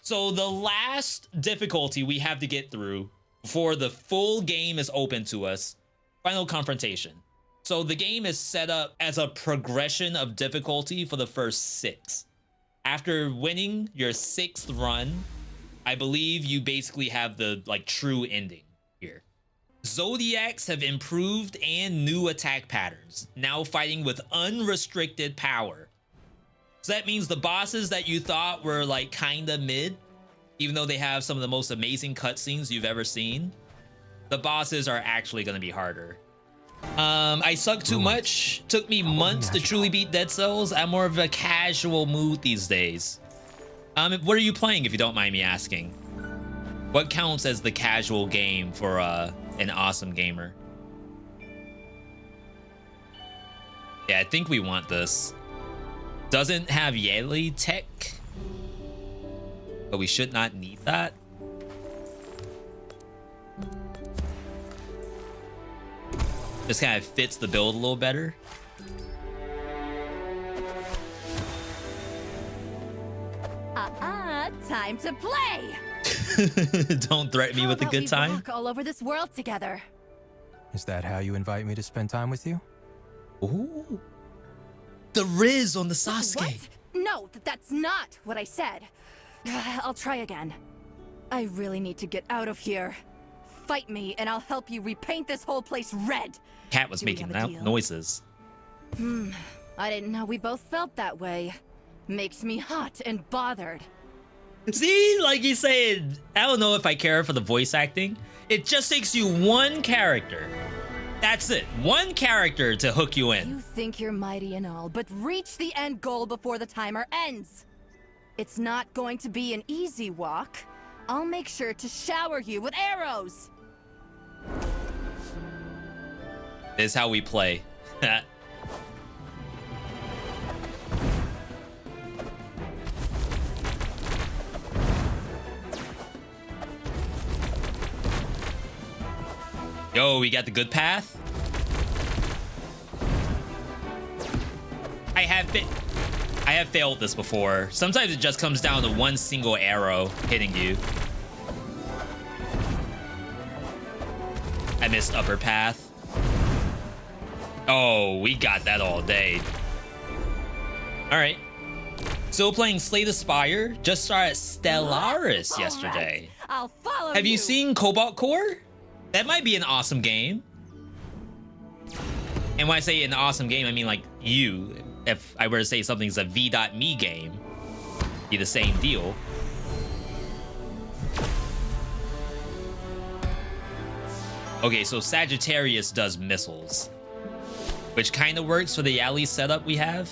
So the last difficulty we have to get through before the full game is open to us, final confrontation. So the game is set up as a progression of difficulty for the first 6. After winning your 6th run, I believe you basically have the true ending here. Zodiacs have improved and new attack patterns, now fighting with unrestricted power. So that means the bosses that you thought were kinda mid, even though they have some of the most amazing cutscenes you've ever seen, the bosses are actually gonna be harder. I suck too much. Took me months to truly beat Dead Cells. I'm more of a casual mood these days. What are you playing, if you don't mind me asking? What counts as the casual game for an awesome gamer? Yeah, I think we want this. Doesn't have Yeli tech, but we should not need that. Just kind of fits the build a little better. Time to play. Don't threaten me with a good time. Walk all over this world together. Is that how you invite me to spend time with you? Ooh. The Riz on the Sasuke. What? No, that's not what I said. I'll try again. I really need to get out of here. Fight me and I'll help you repaint this whole place red. Cat was making noises. I didn't know we both felt that way. Makes me hot and bothered. See, like you said, I don't know if I care for the voice acting. It just takes you one character. That's it. One character to hook you in. You think you're mighty and all, but reach the end goal before the timer ends. It's not going to be an easy walk. I'll make sure to shower you with arrows. This is how we play. Yo, we got the good path. I have failed this before. Sometimes it just comes down to one single arrow hitting you. I missed upper path. Oh, we got that all day. All right. Still playing Slay the Spire. Just started Stellaris yesterday. Right. I'll follow Have you seen Cobalt Core? That might be an awesome game. And when I say an awesome game, I mean you. If I were to say something's a Veedotme game, be the same deal. Okay, so Sagittarius does missiles, which kind of works for the Yali setup we have.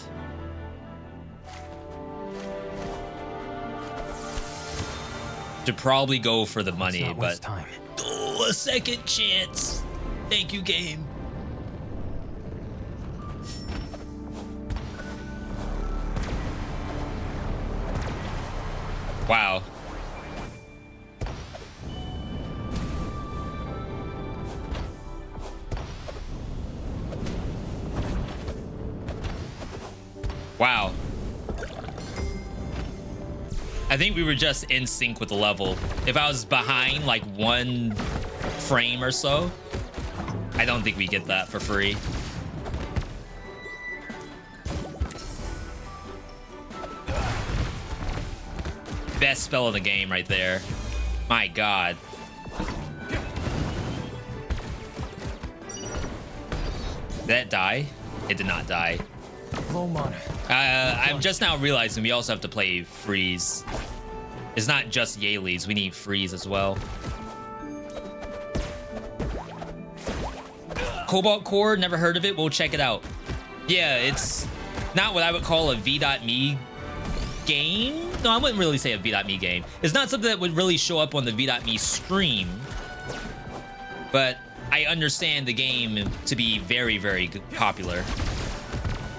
Should probably go for the money, but oh, a second chance. Thank you, game. Wow. Wow. I think we were just in sync with the level. If I was behind like 1 frame or so, I don't think we get that for free. Best spell of the game right there. My God. Did that die? It did not die. I'm just now realizing we also have to play freeze. It's not just Yaleys, we need freeze as well. Cobalt Core, never heard of it. We'll check it out. Yeah, it's not what I would call a Veedotme game. No, I wouldn't really say a Veedotme game. It's not something that would really show up on the Veedotme stream, but I understand the game to be very, very popular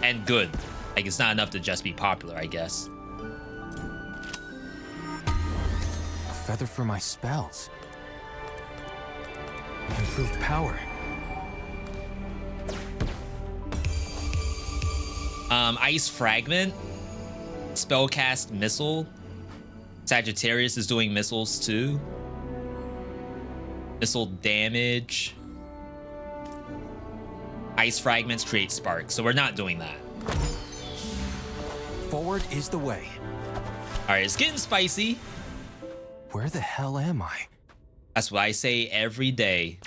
and good. Like, it's not enough to just be popular, I guess. A feather for my spells. Improved power. Ice Fragment, Spellcast Missile. Sagittarius is doing missiles too. Missile damage. Ice fragments create sparks, so we're not doing that. Forward is the way. All right, it's getting spicy. Where the hell am I? That's what I say every day.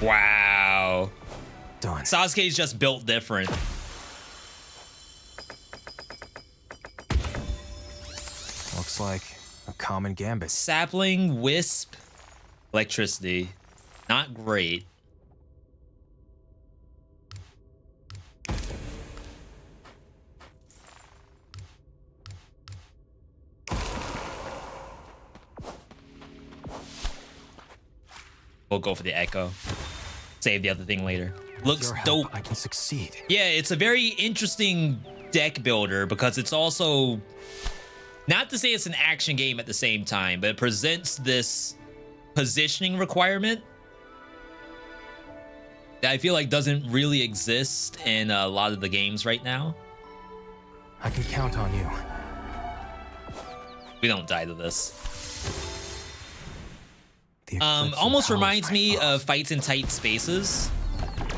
Wow. Done. Sasuke's just built different. Looks like a common gambit. Sapling, wisp, electricity. Not great. We'll go for the echo. Save the other thing later. Looks Your help, dope. I can succeed. Yeah, it's a very interesting deck builder because it's also, not to say it's an action game at the same time, but it presents this positioning requirement that I feel like doesn't really exist in a lot of the games right now. I can count on you. We don't die to this. The eclipse of Almost powers reminds I me lost. of Fights in Tight Spaces.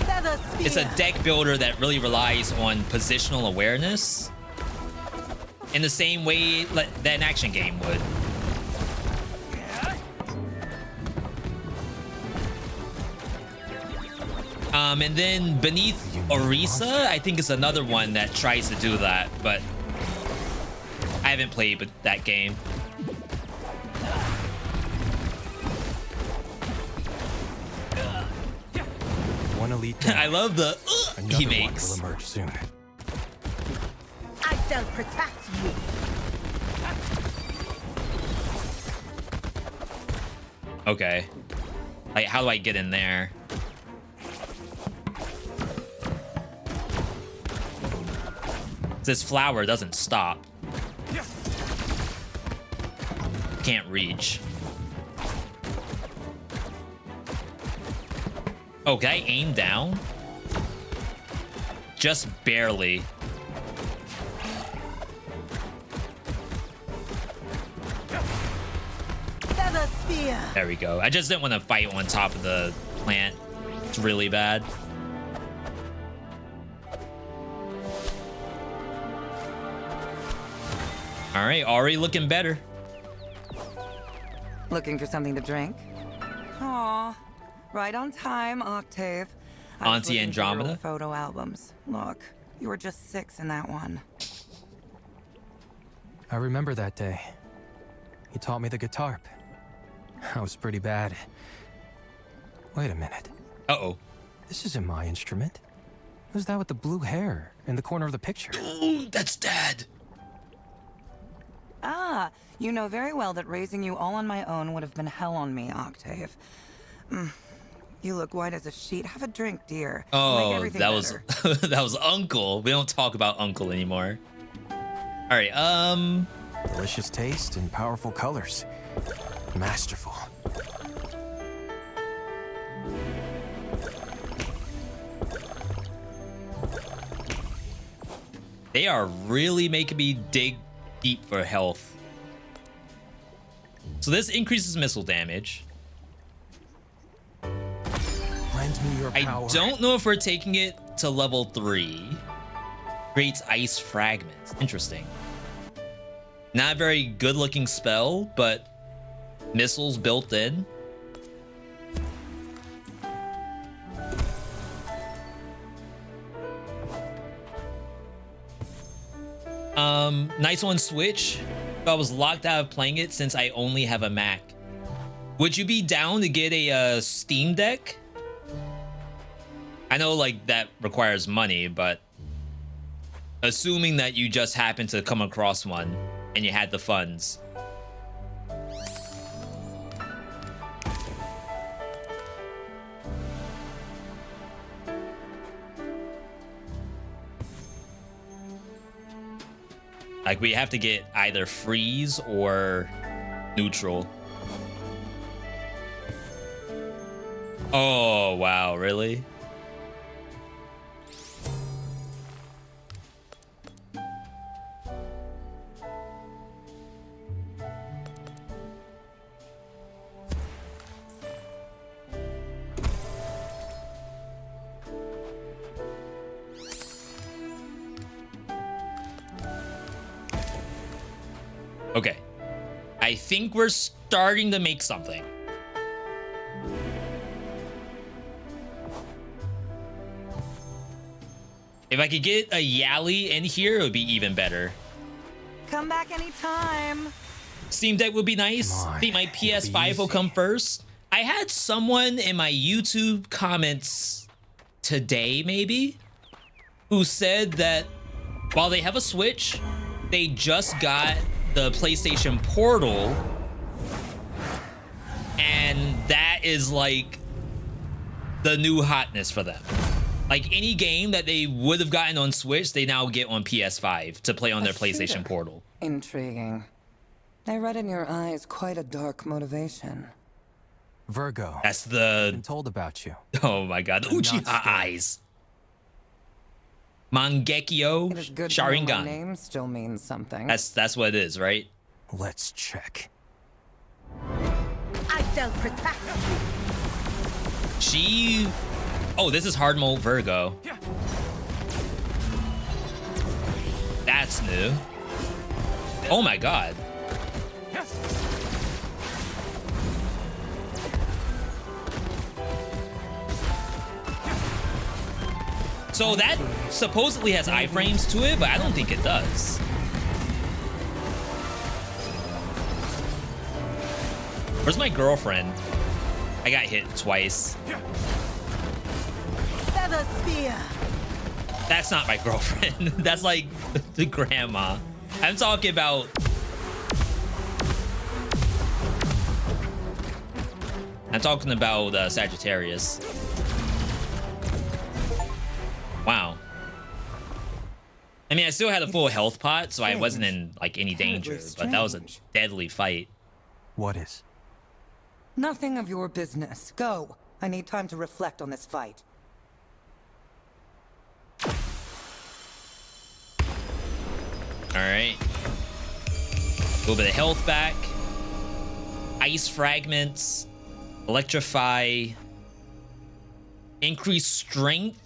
Feather It's a spear. deck builder that really relies on positional awareness in the same way that an action game would. And then Beneath Orisa, I think is another one that tries to do that, but I haven't played that game. One elite down. I love the Another he one makes. will emerge soon. I shall protect you. Okay. Like, how do I get in there? This flower doesn't stop. Can't reach. Oh, can I aim down? Just barely. Feather spear. There we go. I just didn't want to fight on top of the plant. It's really bad. All right, already looking better. Looking for something to drink? Aw, right on time, Octave. I was Auntie looking through your Andromeda? old photo albums. Look, you were just 6 in that one. I remember that day. You taught me the guitar. I was pretty bad. Wait a minute. Uh-oh. This isn't my instrument. Who's that with the blue hair in the corner of the picture? Ooh, that's Dad. Ah, you know very well that raising you all on my own would have been hell on me, Octave. You look white as a sheet. Have a drink, dear. It'll make Oh, everything that was better. that was Uncle. We don't talk about Uncle anymore. All right, Delicious taste and powerful colors. Masterful. they are really making me dig deep for health. So this increases missile damage. Lend me your I power. don't know if we're taking it to level 3. Creates ice fragments. Interesting. Not a very good looking spell, but missiles built in. Nice one, Switch. I was locked out of playing it since I only have a Mac. Would you be down to get a Steam Deck? I know like that requires money, but assuming that you just happened to come across one and you had the funds. Like, we have to get either freeze or neutral. Oh, wow, really? Okay. I think we're starting to make something. If I could get a Yali in here, it would be even better. Come back anytime. Steam Deck would be nice. I think my PS5 will come first. I had someone in my YouTube comments today, maybe, who said that while they have a Switch, they just got the PlayStation Portal, and that is like the new hotness for them. Like, any game that they would have gotten on Switch, they now get on PS5 to play on their PlayStation Portal. Intriguing. I read in your eyes quite a dark motivation. Virgo. That's the... Been told about you. Oh my god, the Uchiha eyes. Mangekyo It is good to know my Sharingan. name still means something. That's what it is, right? Let's check. I shall protect you. She... Oh, this is hard mode Virgo. That's new. Oh my god. So that supposedly has iframes to it, but I don't think it does. Where's my girlfriend? I got hit twice. Feather spear. That's not my girlfriend. That's like the grandma. I'm talking about... Sagittarius. Wow. I mean, I still had a full health pot, so I wasn't in like any danger, but that was a deadly fight. What is? Nothing of your business. Go. I need time to reflect on this fight. All right. A little bit of health back. Ice fragments. Electrify. Increase strength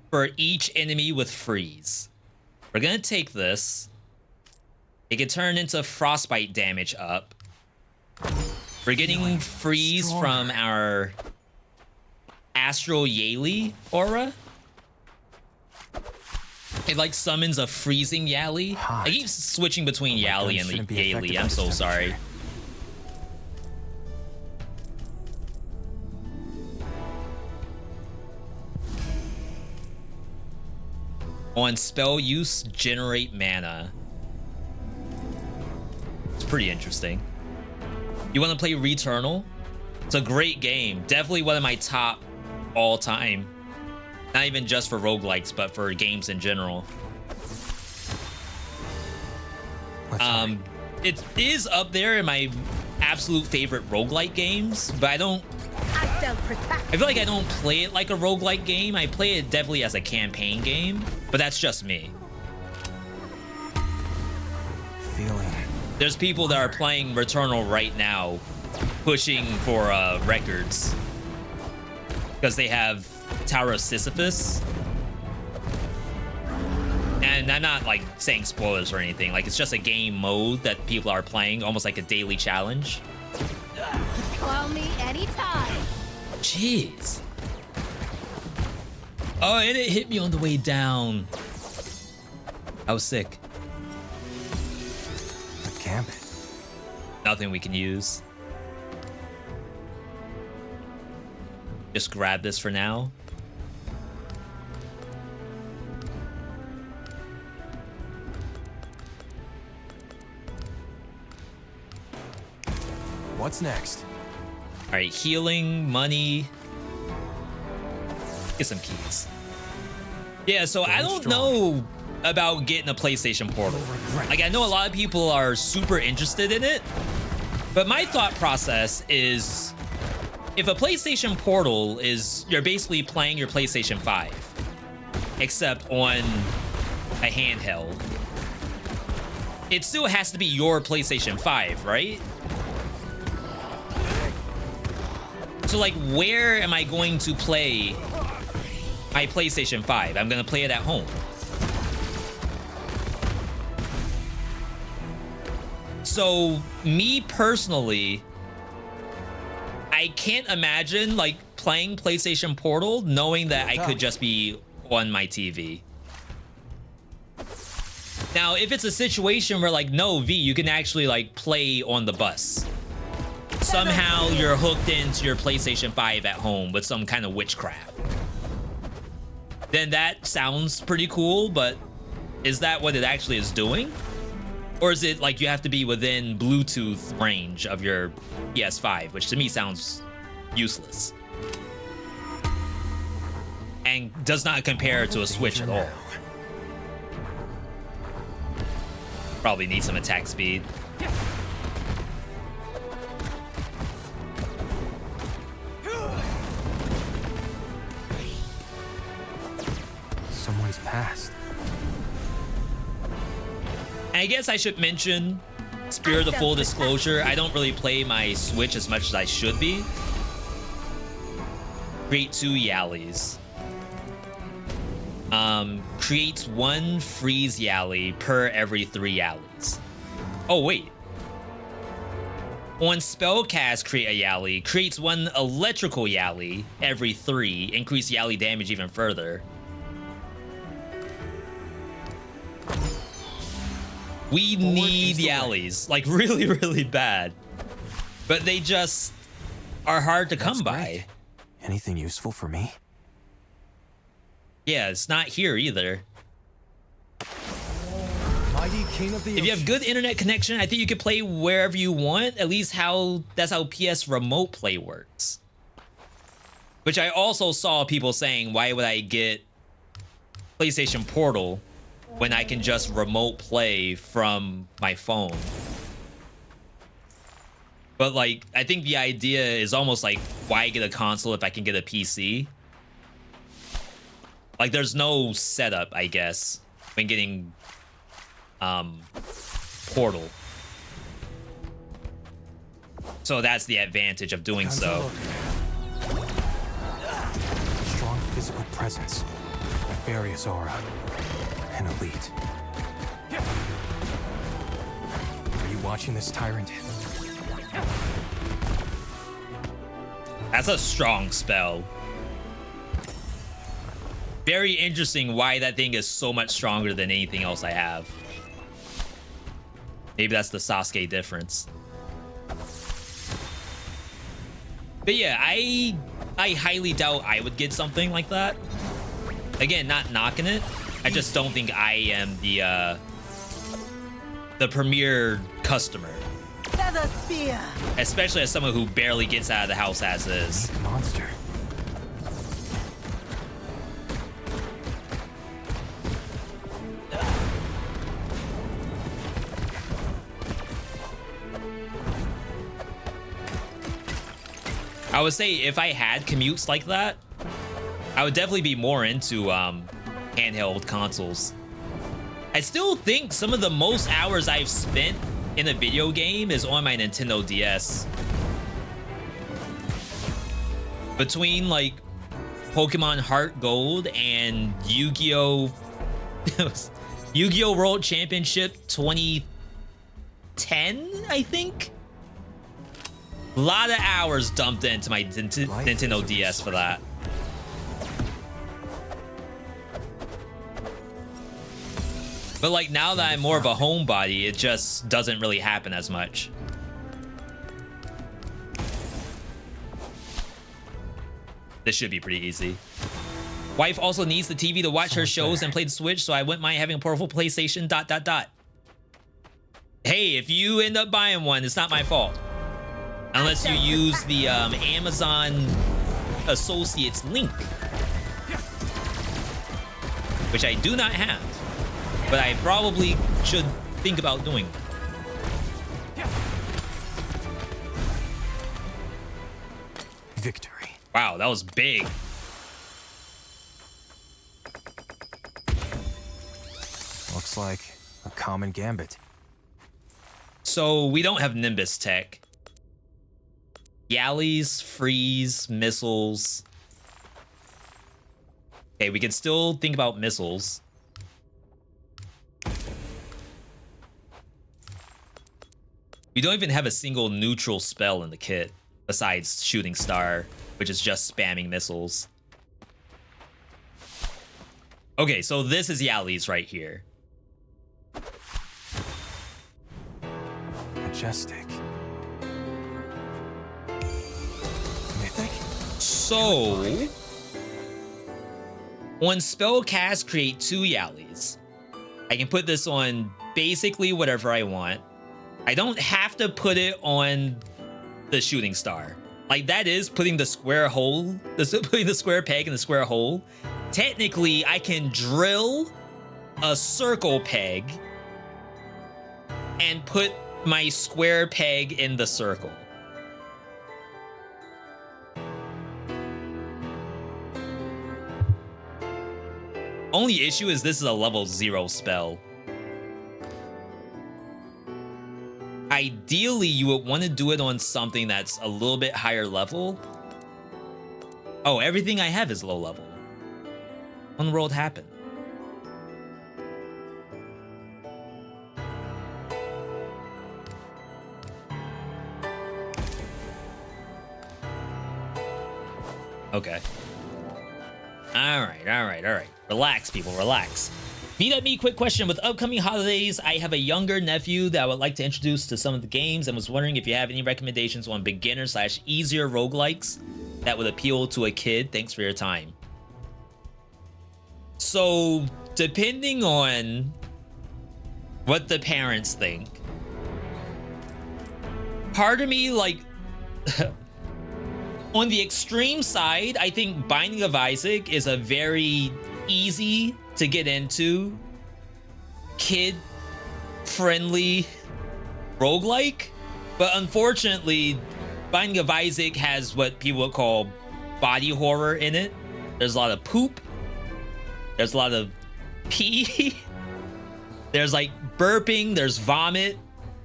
for each enemy with freeze. We're gonna take this. It can turn into frostbite damage up. We're getting freeze from our Astral Yali aura. It like summons a freezing Yali. I keep switching between Yali and Yali. I'm so sorry. On spell use, generate mana. It's pretty interesting. You want to play Returnal? It's a great game. Definitely one of my top all time. Not even just for roguelikes, but for games in general. It is up there in my absolute favorite roguelike games, but I feel like I don't play it like a roguelike game. I play it definitely as a campaign game, but that's just me. There's people that are playing Returnal right now, pushing for records, because they have Tower of Sisyphus. And I'm not like saying spoilers or anything. Like, it's just a game mode that people are playing, almost like a daily challenge. Call me anytime. Jeez. Oh, and it hit me on the way down. I was sick. A gambit. Nothing we can use. Just grab this for now. What's next? All right, healing, money. Get some keys. Yeah, so I don't know about getting a PlayStation Portal. Like, I know a lot of people are super interested in it, but my thought process is, if a PlayStation Portal is, you're basically playing your PlayStation 5, except on a handheld, it still has to be your PlayStation 5, right? So like, where am I going to play my PlayStation 5? I'm gonna play it at home. So me personally, I can't imagine like playing PlayStation Portal knowing that I could just be on my TV. Now, if it's a situation where like, no, V, you can actually like play on the bus. Somehow you're hooked into your PlayStation 5 at home with some kind of witchcraft. Then that sounds pretty cool, but is that what it actually is doing? Or is it like you have to be within Bluetooth range of your PS5, which to me sounds useless. And does not compare to a Switch at all. Probably need some attack speed. Someone's passed. I guess I should mention, spirit of full disclosure, I don't really play my Switch as much as I should be. Create 2 Yallies. Creates 1 freeze Yalli per every 3 Yallies. Oh, wait. On spellcast, create a Yalli. Creates 1 electrical Yalli every 3. Increase Yalli damage even further. We need Yallies, like really, really bad. But they just are hard to come by. Anything useful for me? Yeah, it's not here either. Mighty King of the If you have good internet connection, I think you could play wherever you want. At least that's how PS Remote Play works. Which I also saw people saying, why would I get PlayStation Portal when I can just remote play from my phone? But like, I think the idea is almost like, why get a console if I can get a PC? Like, there's no setup, I guess, when getting Portal. So that's the advantage of doing so. Strong physical presence, nefarious aura, and elite. Are you watching this tyrant? That's a strong spell. Very interesting why that thing is so much stronger than anything else I have. Maybe that's the Sasuke difference. But yeah, I highly doubt I would get something like that. Again, not knocking it. I just don't think I am the premier customer. Feather spear. Especially as someone who barely gets out of the house as is. Monster. I would say if I had commutes like that, I would definitely be more into handheld consoles. I still think some of the most hours I've spent in a video game is on my Nintendo DS. Between like Pokemon Heart Gold and Yu-Gi-Oh! Yu-Gi-Oh! World Championship 2010, I think? A lot of hours dumped into my Nintendo DS for that. But like, now that I'm more of a homebody, it just doesn't really happen as much. This should be pretty easy. Wife also needs the TV to watch her shows and play the Switch, so I wouldn't mind having a powerful PlayStation ... Hey, if you end up buying one, it's not my fault. Unless you use the Amazon Associates link, which I do not have. but I probably should think about doing that. Victory. Wow, that was big. Looks like a common gambit. So we don't have Nimbus tech. Galleys, freeze, missiles. Okay, we can still think about missiles. We don't even have a single neutral spell in the kit besides Shooting Star, which is just spamming missiles. Okay, so this is Yali's right here. Majestic. Mythic? So, on spellcast, create 2 Yalis. I can put this on basically whatever I want. I don't have to put it on the Shooting Star. Like, that is putting the square hole, putting the square peg in the square hole. Technically, I can drill a circle peg and put my square peg in the circle. Only issue is this is a level 0 spell. Ideally, you would want to do it on something that's a little bit higher level. Oh, everything I have is low level. What in the world happened? Okay. All right. Relax, people, relax. Veedotme, quick question. With upcoming holidays, I have a younger nephew that I would like to introduce to some of the games and was wondering if you have any recommendations on beginner/easier roguelikes that would appeal to a kid. Thanks for your time. So, depending on what the parents think, part of me, like, on the extreme side, I think Binding of Isaac is a very easy to get into, kid-friendly roguelike. But unfortunately, Binding of Isaac has what people would call body horror in it. There's a lot of poop. There's a lot of pee. There's like burping. There's vomit.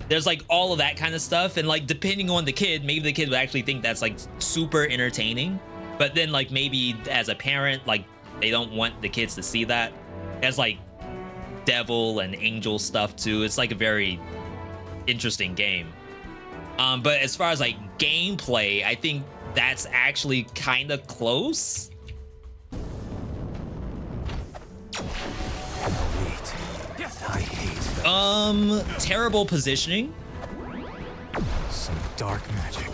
There's like all of that kind of stuff. And like, depending on the kid, maybe the kid would actually think that's like super entertaining. But then like maybe as a parent, like they don't want the kids to see that. As like devil and angel stuff too. It's like a very interesting game. But as far as like gameplay, I think that's actually kind of close. I hate that. Terrible positioning. Some dark magic.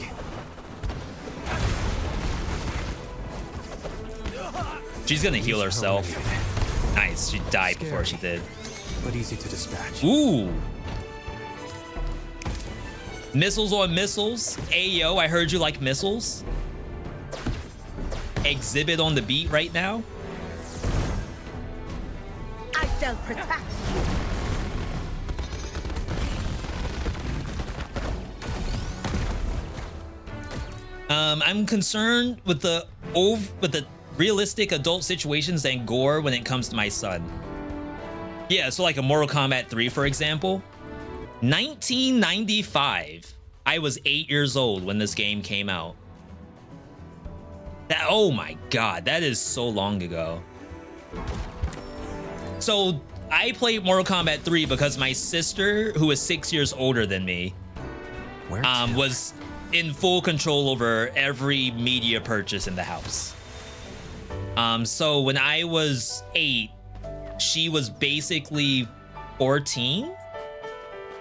She's gonna heal herself. Eliminated. Nice, she died before she did. But easy to dispatch. Ooh. Missiles on missiles. Ayo, I heard you like missiles. Exhibit on the beat right now. I shall protect you. I'm concerned with the realistic adult situations and gore when it comes to my son. Yeah, so like a Mortal Kombat 3, for example. 1995. I was 8 years old when this game came out. That, oh my god, that is so long ago. So I played Mortal Kombat 3 because my sister, who is 6 years older than me, was in full control over every media purchase in the house. So when I was 8, she was basically 14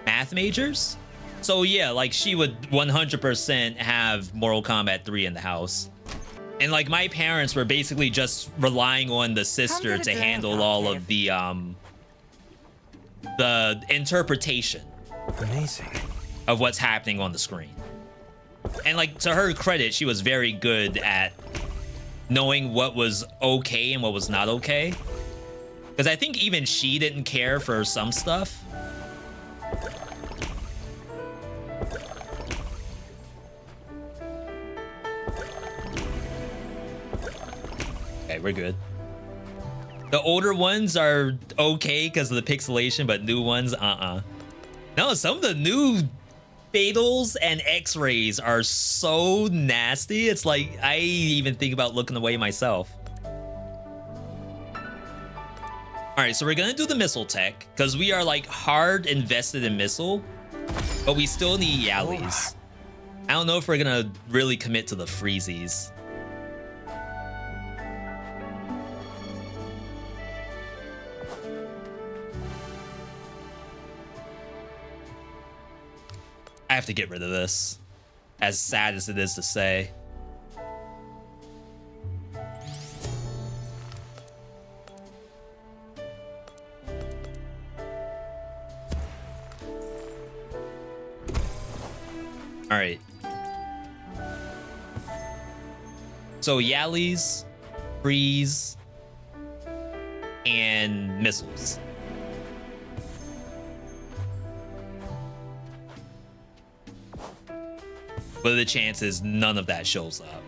math majors. So yeah, like she would 100% have Mortal Kombat 3 in the house. And like my parents were basically just relying on the sister to handle all of the interpretation Amazing. of what's happening on the screen. And like, to her credit, she was very good at knowing what was okay and what was not okay. Because I think even she didn't care for some stuff. Okay, we're good. The older ones are okay because of the pixelation, but new ones, No, some of the new fatals and x-rays are so nasty. It's like, I even think about looking away myself. All right, so we're gonna do the missile tech because we are like hard invested in missile, but we still need Yallies. I don't know if we're gonna really commit to the freezies. I have to get rid of this, as sad as it is to say. All right. So Yallies, freeze, and missiles. What are the chances none of that shows up?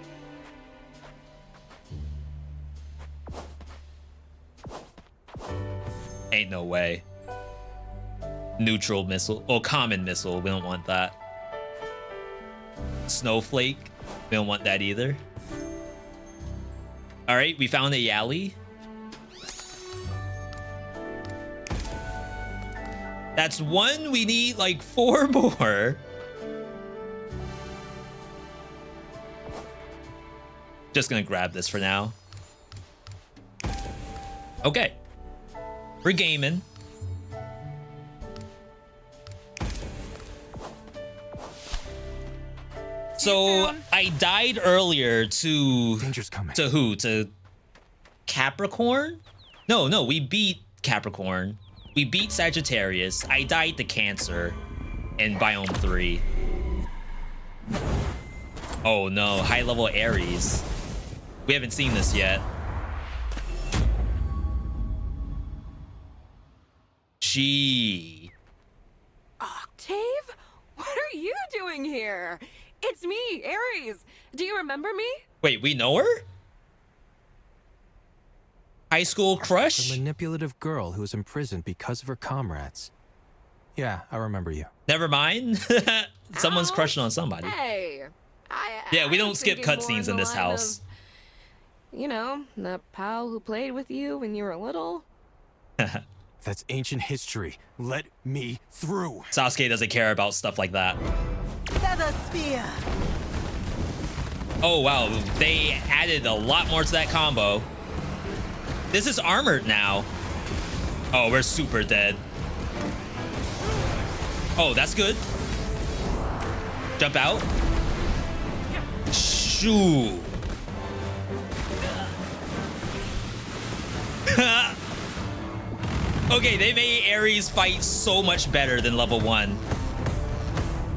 Ain't no way. Neutral missile, or common missile, we don't want that. Snowflake, we don't want that either. All right, we found a Yalli. That's one, we need like 4 more. Just gonna grab this for now. Okay. We're gaming. So I died earlier to Danger's coming. To who? To Capricorn? No, we beat Capricorn. We beat Sagittarius. I died to Cancer in Biome 3. Oh no, high level Aries. We haven't seen this yet. Gee. Octave? What are you doing here? It's me, Aries. Do you remember me? Wait, we know her? High school crush? The manipulative girl who was imprisoned because of her comrades. Yeah, I remember you. Never mind. Someone's Ouch. crushing on somebody. Hey. Yeah, we I don't was skip thinking more cutscenes in the this line house. of, you know, the pal who played with you when you were little. That's ancient history. Let me through. Sasuke doesn't care about stuff like that. Feather spear. Oh wow, they added a lot more to that combo. This is armored now. Oh, we're super dead. Oh, that's good. Jump out. Shoo. Okay, they made Ares fight so much better than level 1.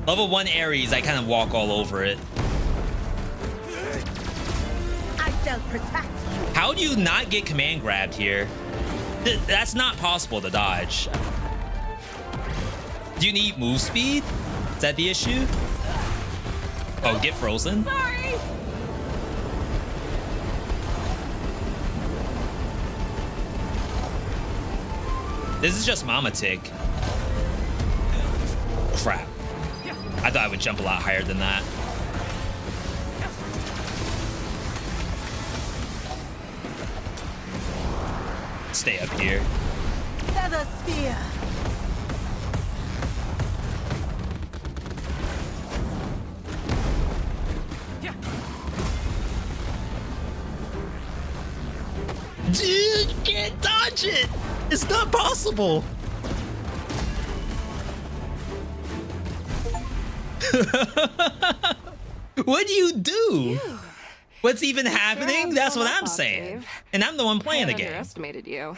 Level 1 Ares, I kind of walk all over it. I shall protect you. How do you not get command grabbed here? That's not possible to dodge. Do you need move speed? Is that the issue? Oh, get frozen. Sorry. This is just Mama Tick. Crap. I thought I would jump a lot higher than that. Stay up here. Feather spear. Dude, you can't dodge it. It's not possible. What do you do? What's even happening? That's what I'm saying. And I'm the one playing the I game. underestimated you.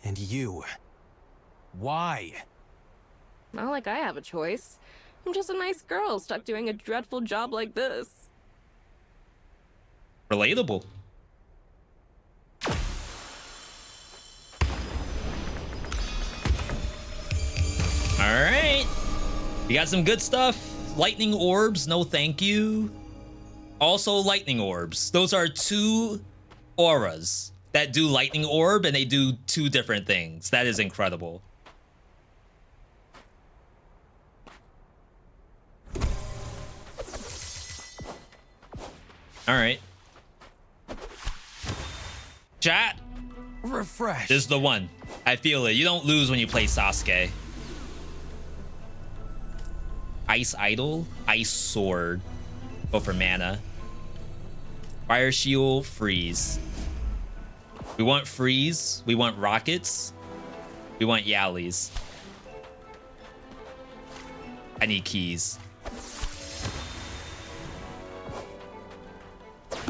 And you. Why? Not like I have a choice. I'm just a nice girl stuck doing a dreadful job like this. Relatable. right. We got some good stuff. Lightning orbs, no thank you. Also lightning orbs. Those are 2 auras that do lightning orb, and they do 2 different things. That is incredible. All right. Chat. Refresh. This is the one. I feel it. You don't lose when you play Sasuke. Ice Idol, Ice Sword. Go for mana. Fire Shield, Freeze. We want Freeze. We want Rockets. We want Yallies. I need keys.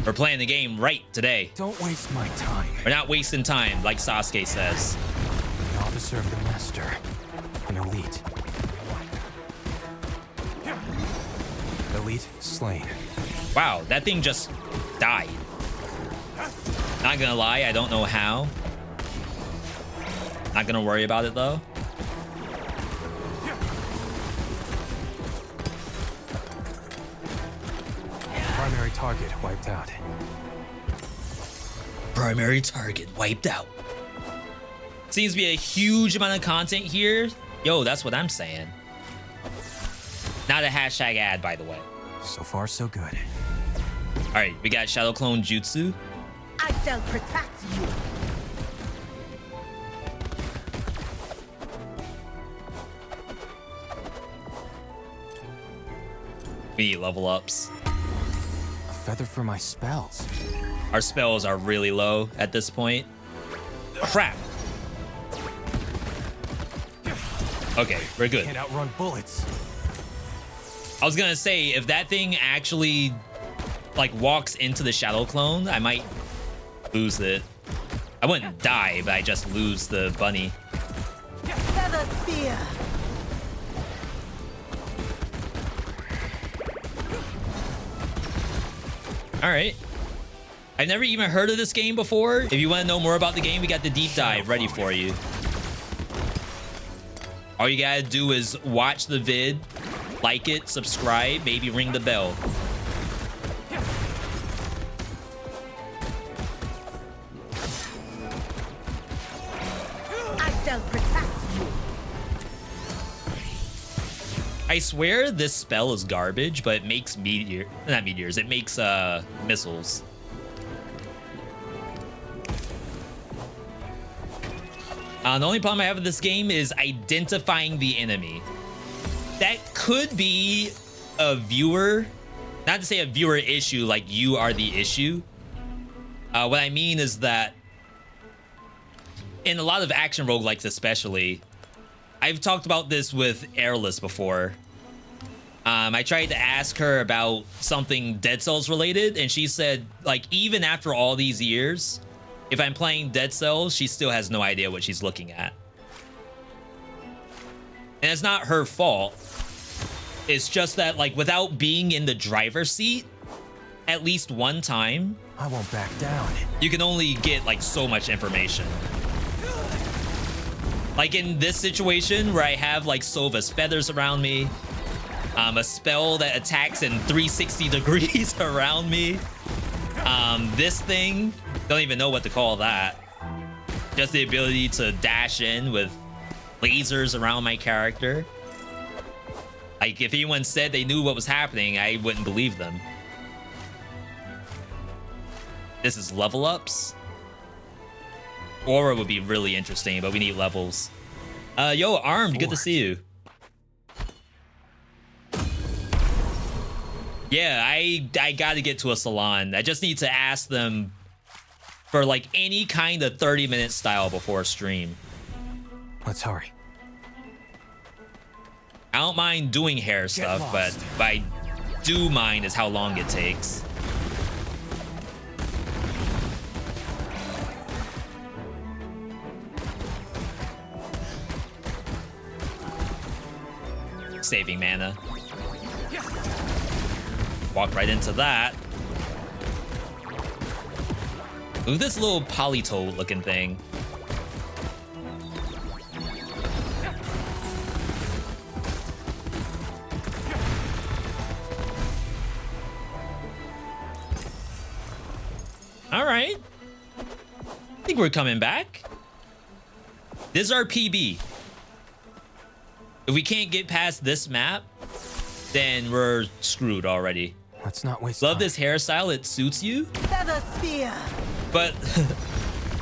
We're playing the game right today. Don't waste my time. We're not wasting time, like Sasuke says. An officer of the master. An elite. Elite slain. Wow, that thing just died. Not gonna lie, I don't know how. Not gonna worry about it though. Primary target wiped out. Primary target wiped out. Seems to be a huge amount of content here. Yo, that's what I'm saying. Not a hashtag ad, by the way. So far, so good. All right, we got Shadow Clone Jutsu. I shall protect you. We need level ups. A feather for my spells. Our spells are really low at this point. Crap. Okay, we're good. Can't outrun bullets. I was gonna say, if that thing actually like walks into the Shadow Clone, I might lose it. I wouldn't die, but I just lose the bunny. Feather spear. All right. I've never even heard of this game before. If you want to know more about the game, we got the deep dive ready for you. All you gotta do is watch the vid, like it, subscribe, maybe ring the bell. I shall protect you. I swear this spell is garbage, but it makes not meteors, it makes missiles. The only problem I have with this game is identifying the enemy. That could be a viewer, not to say a viewer issue, like you are the issue. What I mean is that in a lot of action roguelikes especially, I've talked about this with Airless before. I tried to ask her about something Dead Cells related, and she said, like, even after all these years, if I'm playing Dead Cells, she still has no idea what she's looking at. And it's not her fault. It's just that, like, without being in the driver's seat at least one time, I won't back down. you can only get, like, so much information. Like in this situation where I have, like, Sova's feathers around me, a spell that attacks in 360 degrees around me. This thing, don't even know what to call that. Just the ability to dash in with lasers around my character. Like, if anyone said they knew what was happening, I wouldn't believe them. This is level ups. Aura would be really interesting, but we need levels. Yo, Armed, good to see you. Yeah, I gotta get to a salon. I just need to ask them for, like, any kind of 30-minute style before stream. Let's hurry. I don't mind doing hair stuff, but I do mind is how long it takes. Saving mana. Walk right into that. Ooh, this little polytoad looking thing. All right. I think we're coming back. This is our PB. If we can't get past this map, then we're screwed already. Let's not waste Love time. this hairstyle. It suits you. Feather spear. But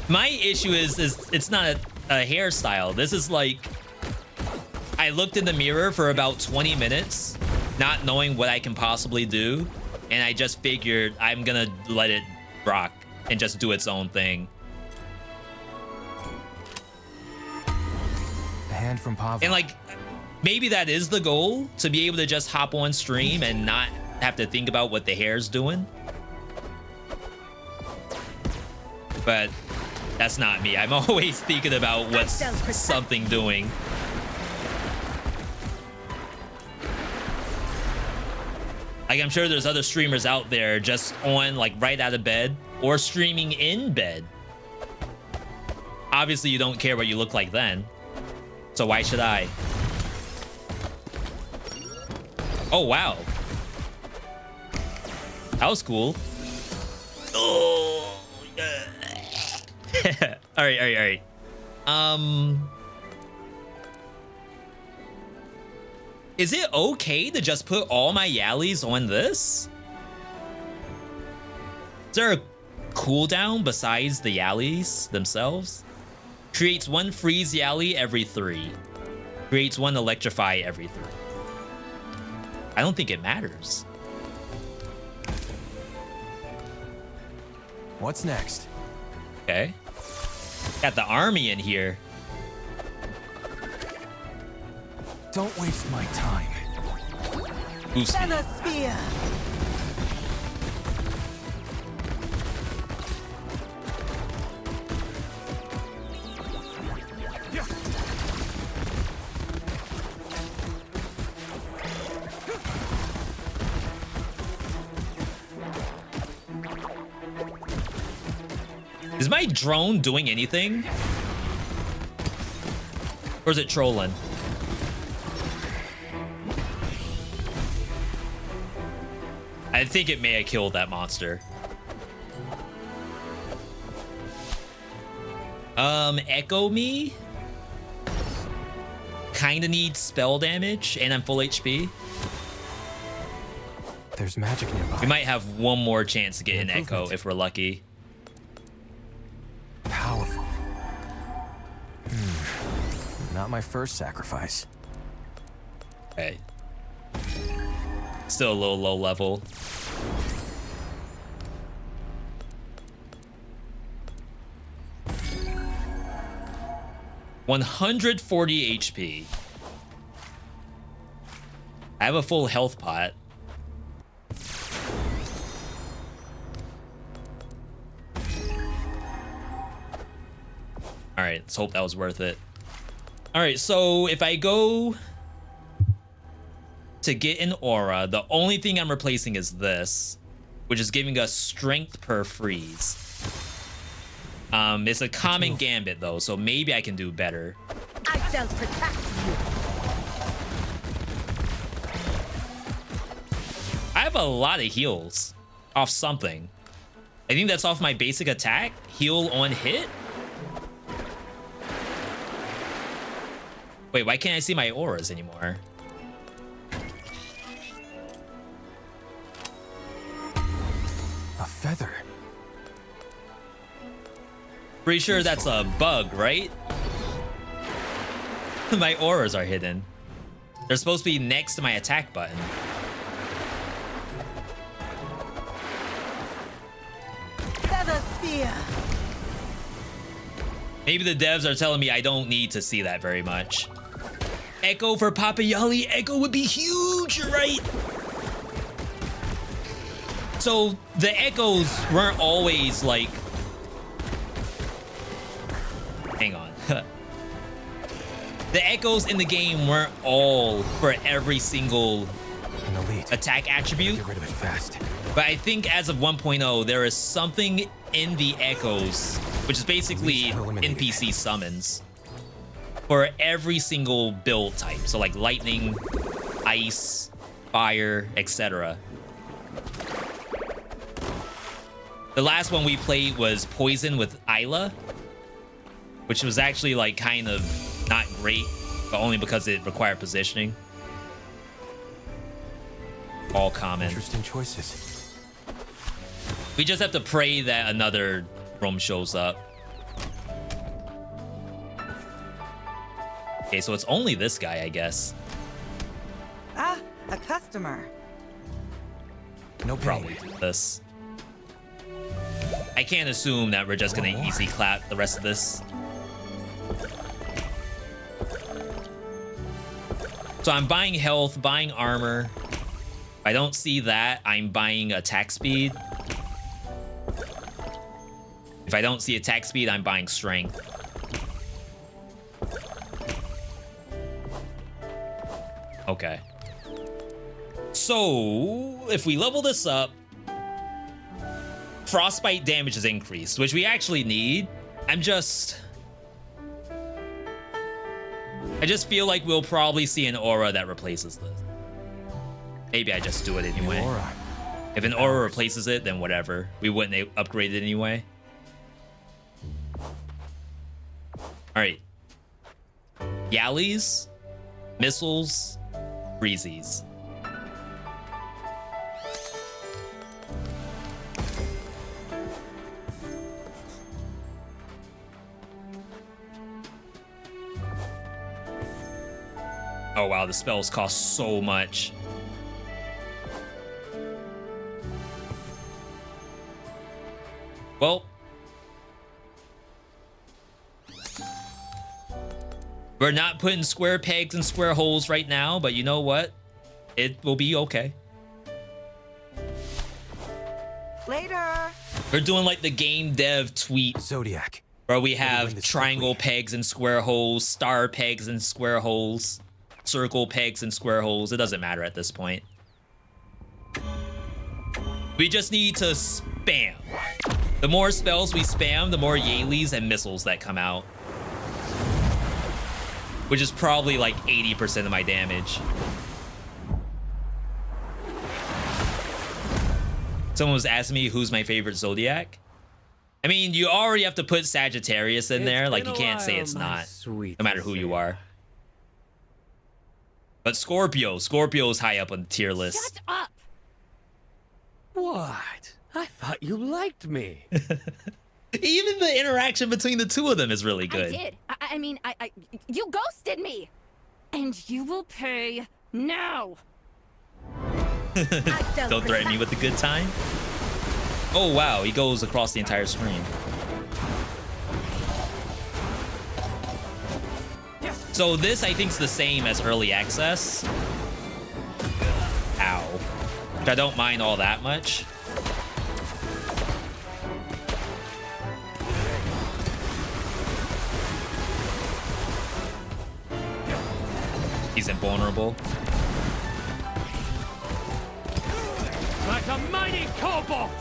my issue is it's not a hairstyle. This is like, I looked in the mirror for about 20 minutes, not knowing what I can possibly do. And I just figured I'm gonna let it rock and just do its own thing. The hand from Pavel. And like, maybe that is the goal, to be able to just hop on stream and not have to think about what the hair's doing. But that's not me. I'm always thinking about what's something doing. Like, I'm sure there's other streamers out there just on, like, right out of bed or streaming in bed. Obviously, you don't care what you look like then. So why should I? Oh, wow. That was cool. Oh, yeah. All right. Is it okay to just put all my yallies on this? Is there a cooldown besides the yallies themselves? Creates 1 freeze yally every 3. Creates 1 electrify every 3. I don't think it matters. What's next? Okay. Got the army in here. Don't waste my time. Boost me. Feather spear. Is my drone doing anything? Or is it trolling? I think it may have killed that monster. Echo me? Kinda needs spell damage, and I'm full HP. There's magic nearby. We might have one more chance to get an Echo Improvement. if we're lucky. Powerful. Not my first sacrifice. Okay. Still a little low level. $140 HP. I have a full health pot. All right, let's hope that was worth it. All right, so if I go to get an aura, the only thing I'm replacing is this, which is giving us strength per freeze. It's a common gambit though, so maybe I can do better. I shall protect you. I have a lot of heals off something. I think that's off my basic attack. Heal on hit. Wait, why can't I see my auras anymore? A feather. Pretty sure that's a bug, right? My auras are hidden. They're supposed to be next to my attack button. Feather spear. Maybe the devs are telling me I don't need to see that very much. Echo for Papa Yali. Echo would be huge, right? So the echoes weren't always like... Hang on. The echoes in the game weren't all for every single An elite. attack attribute. Get rid of it fast. But I think as of 1.0, there is something in the echoes, which is basically NPC summons, for every single build type. So like lightning, ice, fire, etc. The last one we played was Poison with Isla, which was actually like kind of not great, but only because it required positioning. All common. Interesting choices. We just have to pray that another room shows up. Okay, so it's only this guy, I guess. Ah, a customer. No pain. Probably do this. I can't assume that we're just gonna easy clap the rest of this. So I'm buying health, buying armor. If I don't see that, I'm buying attack speed. If I don't see attack speed, I'm buying strength. Okay. So, if we level this up, frostbite damage is increased, which we actually need. I just feel like we'll probably see an aura that replaces this. Maybe I just do it anyway. Aura. If an aura replaces it, then whatever. We wouldn't upgrade it anyway. All right. Yallies, missiles, breezies. Oh wow, the spells cost so much. Well, we're not putting square pegs in square holes right now, but you know what? It will be okay. Later. We're doing like the game dev tweet Zodiac. where we win have this triangle quickly. pegs in square holes, star pegs in square holes, circle pegs in square holes. It doesn't matter at this point. We just need to spam. The more spells we spam, the more Yalies and missiles that come out. Which is probably like 80% of my damage. Someone was asking me who's my favorite Zodiac. I mean, you already have to put Sagittarius in there. Like, you can't say it's not, no matter who you are. But Scorpio's high up on the tier list. Shut up! What? I thought you liked me. Even the interaction between the two of them is really I good. did. I mean, you ghosted me, and you will pay now. Don't threaten me with a good time. Oh wow, he goes across the entire screen. So this, I think, is the same as early access. Ow. Which I don't mind all that much. He's invulnerable. Like a mighty cobalt!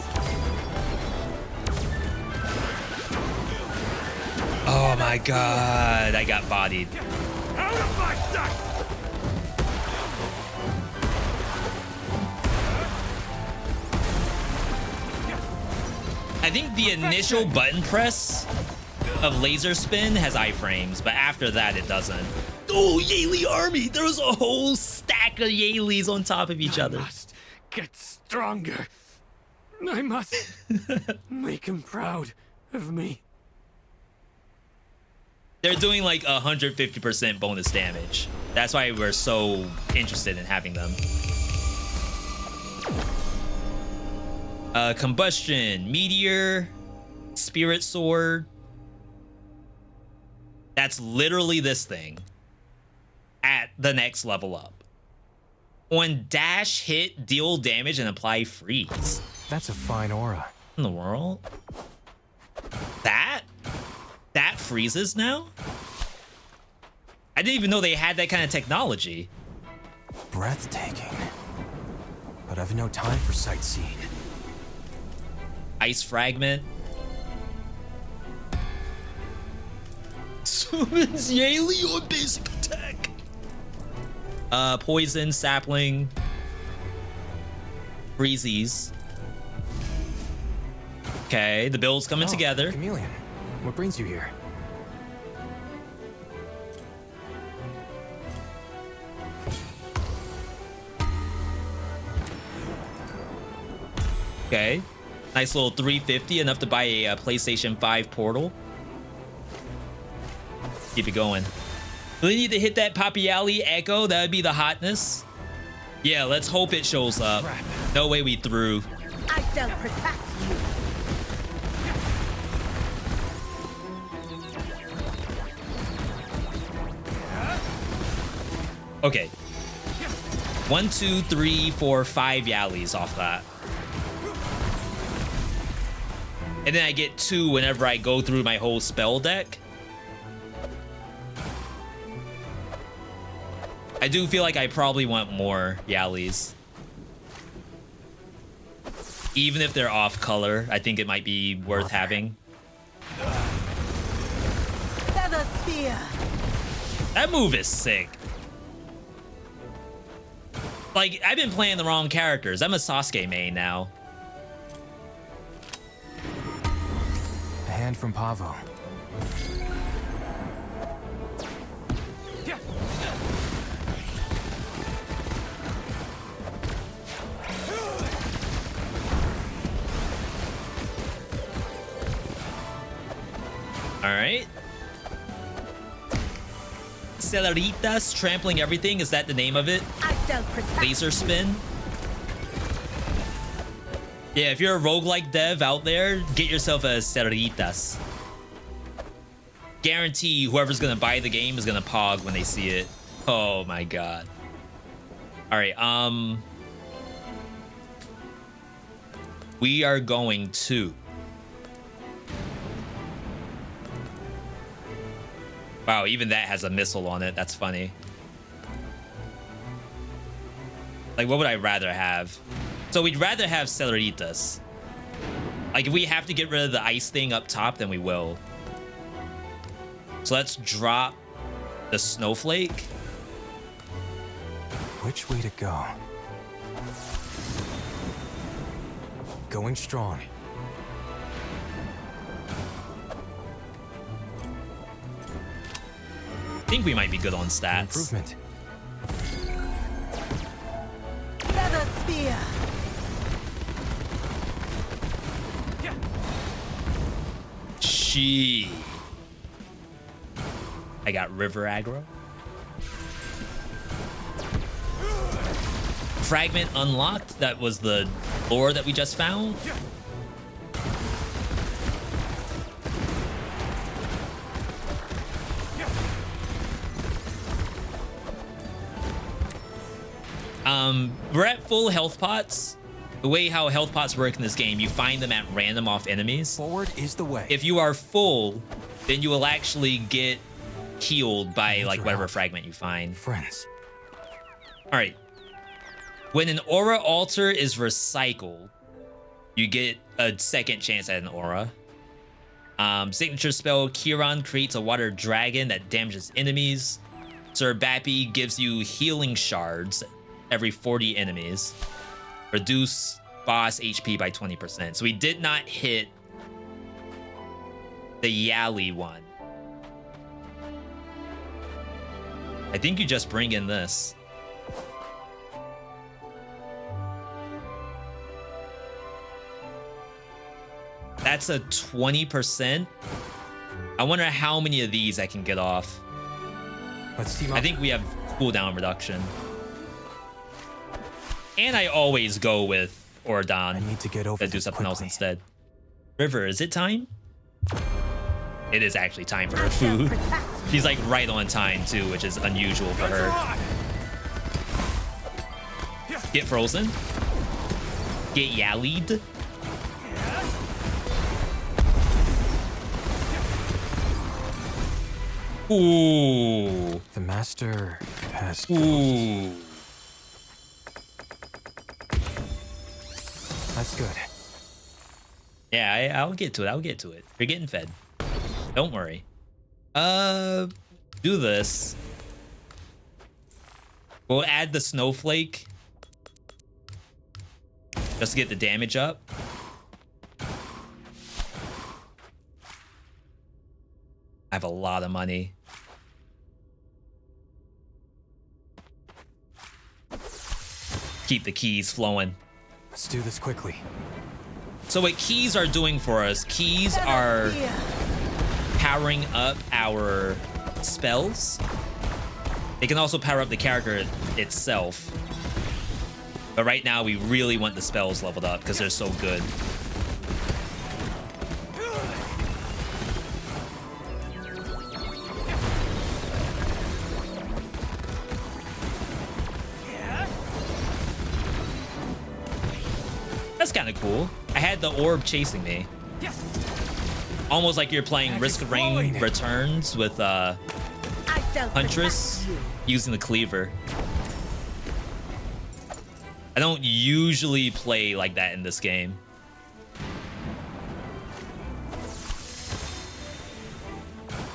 Oh my god, I got bodied. Out of my sight! I think the initial button press of laser spin has iframes, but after that it doesn't. Oh, Yali army! There was a whole stack of Yalies on top of each other. I must get stronger. I must make him proud of me. They're doing like 150% bonus damage. That's why we're so interested in having them. Combustion, meteor, spirit sword. That's literally this thing at the next level up. On dash, hit, deal damage, and apply freeze. That's a fine aura. In the world? That freezes now? I didn't even know they had that kind of technology. Breathtaking. But I've no time for sightseeing. Ice fragment. Summons Yali on basic attack. Poison, sapling, breezies. Okay, the build's coming together. Chameleon, what brings you here? Okay. Nice little 350, enough to buy a PlayStation 5 portal. Keep it going. Really need to hit that Poppy Alley Echo. That would be the hotness. Yeah, let's hope it shows up. No way we threw. I shall protect you. Okay. 1, 2, 3, 4, 5 Yallies off that. And then I get 2 whenever I go through my whole spell deck. I do feel like I probably want more Yallies. Even if they're off color, I think it might be worth having. Feather Sphere. That move is sick. Like, I've been playing the wrong characters. I'm a Sasuke main now. A hand from Pavo. All right. Celeritas trampling everything. Is that the name of it? I shall protect Laser spin. Yeah, if you're a roguelike dev out there, get yourself a Celeritas. Guarantee whoever's gonna buy the game is gonna pog when they see it. Oh my god. All right, we are going to. Wow, even that has a missile on it. That's funny. Like, what would I rather have? So we'd rather have Celeritas. Like, if we have to get rid of the ice thing up top, then we will. So let's drop the snowflake. Which way to go? Going strong. I think we might be good on stats. Improvement. Feather Sphere. She. I got river aggro. Fragment unlocked. That was the lore that we just found. We're at full health pots. The way how health pots work in this game, you find them at random off enemies. Forward is the way. If you are full, then you will actually get healed by like whatever fragment you find. Friends. All right. When an aura altar is recycled, you get a second chance at an aura. Signature spell Kiran creates a water dragon that damages enemies. Sir Bappy gives you healing shards every 40 enemies. Reduce boss HP by 20%. So we did not hit the Yali one. I think you just bring in this. That's a 20%. I wonder how many of these I can get off. Let's team up. I think we have cooldown reduction. And I always go with I Ordon need to get over to do this something else quickly. instead. River, is it time? It is actually time for her food. She's like right on time too, which is unusual for her. Get frozen. Get yallied. Ooh. The master has. Ooh. That's good. Yeah, I'll get to it. I'll get to it. You're getting fed. Don't worry. Do this. We'll add the snowflake just to get the damage up. I have a lot of money. Keep the keys flowing. Let's do this quickly. So what keys are doing for us, keys are powering up our spells. They can also power up the character itself. But right now we really want the spells leveled up because they're so good. That's kind of cool. I had the orb chasing me. Almost like you're playing Risk of Rain Returns with Huntress using the cleaver. I don't usually play like that in this game.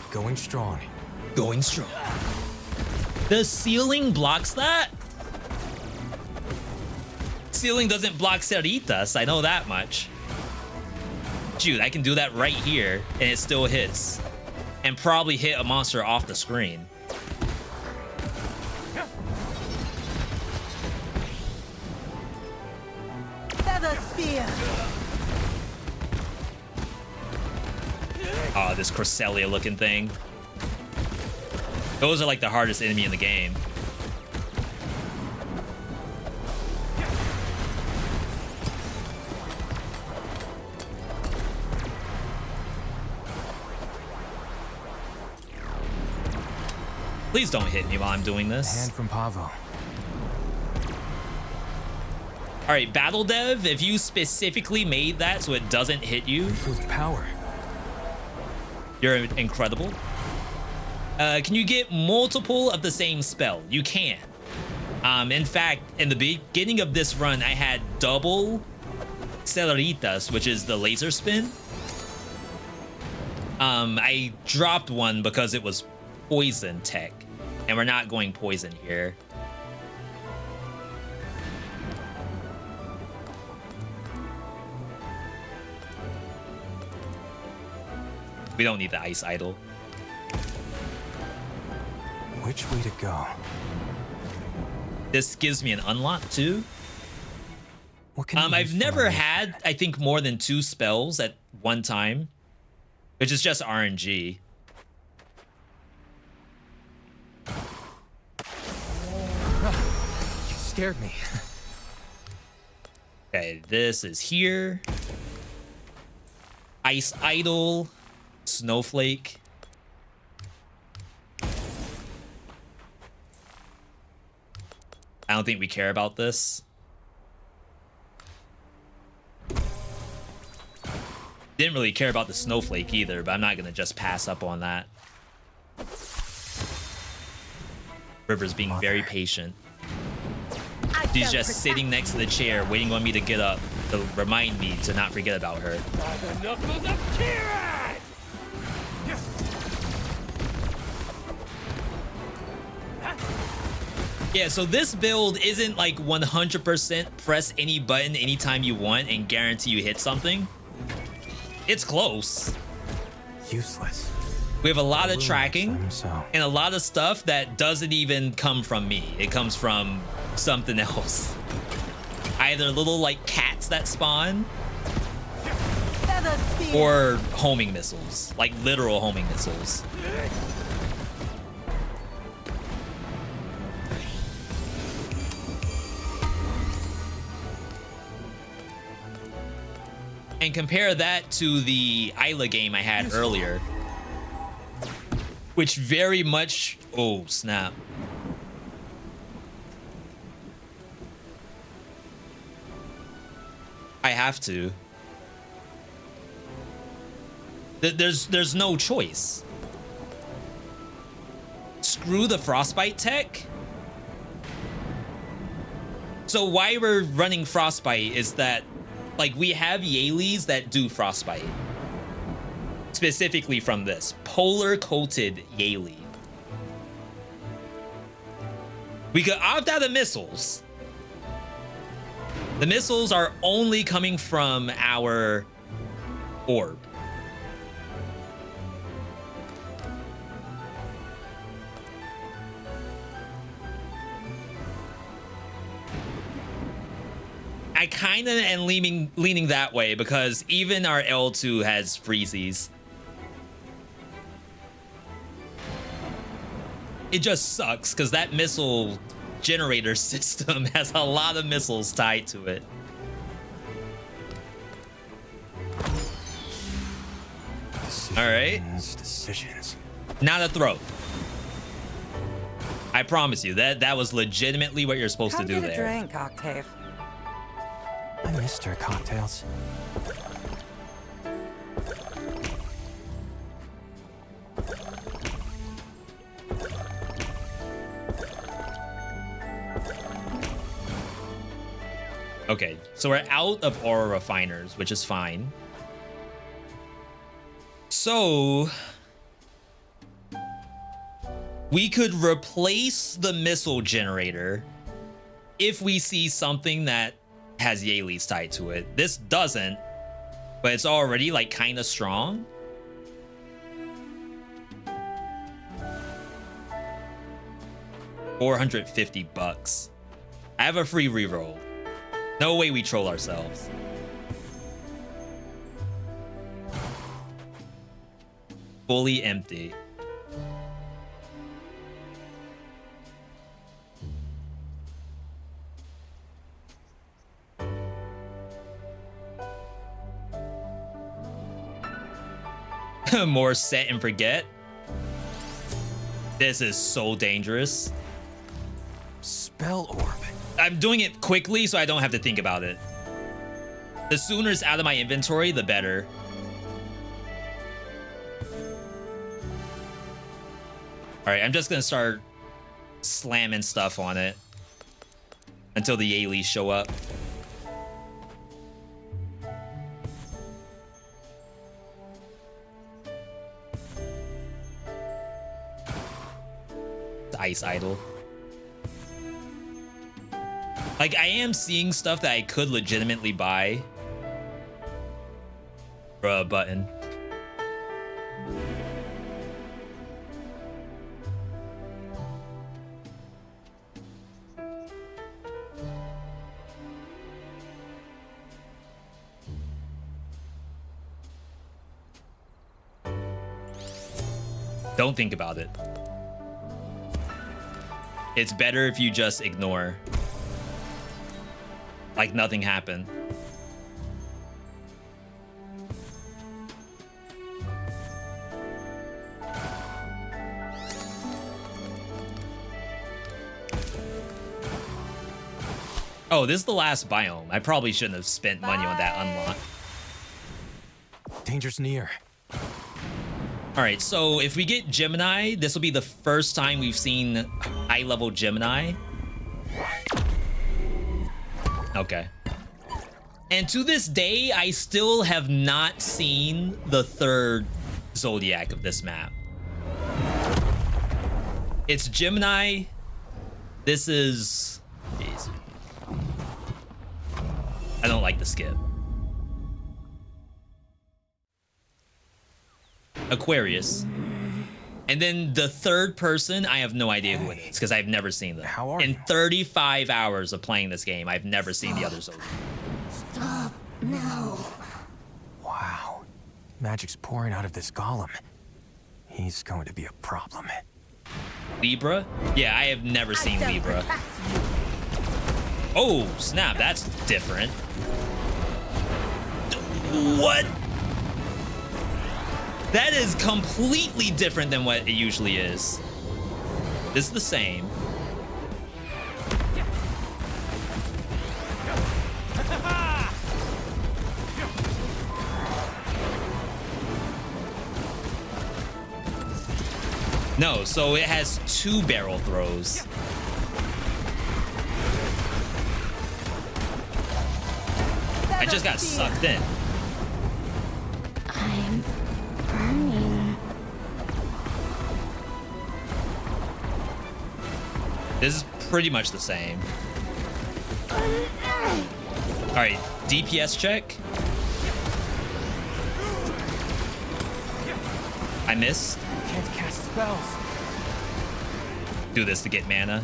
Going strong. Going strong. The ceiling blocks that? Ceiling doesn't block Cerritas, I know that much. Dude, I can do that right here and it still hits. And probably hit a monster off the screen. Feather spear. Oh, this Cresselia looking thing. Those are like the hardest enemy in the game. Please don't hit me while I'm doing this. Hand from Pavo. All right, Battle Dev, if you specifically made that so it doesn't hit you, Improved power. you're incredible. Can you get multiple of the same spell? You can. In fact, in the beginning of this run, I had double Celeritas, which is the laser spin. I dropped one because it was poison tech, and we're not going poison here. We don't need the ice idol. Which way to go? This gives me an unlock too. What can you I've use for never my had, I think, more than 2 spells at one time, which is just RNG. You scared me. Okay, this is here. Ice idol, snowflake. I don't think we care about this. Didn't really care about the snowflake either, but I'm not gonna just pass up on that. River's being very patient. She's just sitting next to the chair, waiting on me to get up to remind me to not forget about her. Yeah, so this build isn't like 100% press any button anytime you want and guarantee you hit something. It's close. Useless. We have a lot of Ruins tracking them, so. and a lot of stuff that doesn't even come from me. It comes from something else. Either little like cats that spawn Feather spear. or homing missiles, like literal homing missiles. And compare that to the Isla game I had earlier, which very much, oh snap. I have to. There's no choice. Screw the frostbite tech. So why we're running frostbite is that, like, we have Yaleys that do frostbite. Specifically from this polar coated Yaley. We could opt out of missiles. The missiles are only coming from our orb. I kind of am leaning that way because even our L2 has freezies. It just sucks because that missile generator system has a lot of missiles tied to it. All right. Decisions. Not a throw. I promise you that was legitimately what you're supposed to do Come get there. a drink, Octave. I missed her cocktails. Okay, so we're out of aura refiners, which is fine. So we could replace the missile generator if we see something that has Yaylees tied to it. This doesn't, but it's already like kind of strong. $450. I have a free reroll. No way we troll ourselves. Fully empty. More set and forget. This is so dangerous. Spell orb. I'm doing it quickly so I don't have to think about it. The sooner it's out of my inventory, the better. All right, I'm just gonna start slamming stuff on it until the Yaylees show up. Ice idol. Like, I am seeing stuff that I could legitimately buy. Bruh, button. Don't think about it. It's better if you just ignore. Like nothing happened. Oh, this is the last biome. I probably shouldn't have spent money on that unlock. Danger's near. All right, so if we get Gemini, this will be the first time we've seen high-level Gemini. Okay. And to this day, I still have not seen the third Zodiac of this map. It's Gemini. This is... Jeez. I don't like the skip. Aquarius. And then the third person, I have no idea who it is because I've never seen them. How are In you? 35 hours of playing this game, I've never seen the other Zodiac. Stop now. Wow. Magic's pouring out of this golem. He's going to be a problem. Libra? Yeah, I have never seen Libra. Oh, snap, that's different. What? That is completely different than what it usually is. This is the same. No, so it has 2 barrel throws. I just got sucked in. I'm burning. This is pretty much the same. All right, DPS check. I missed. Can't cast spells. Do this to get mana.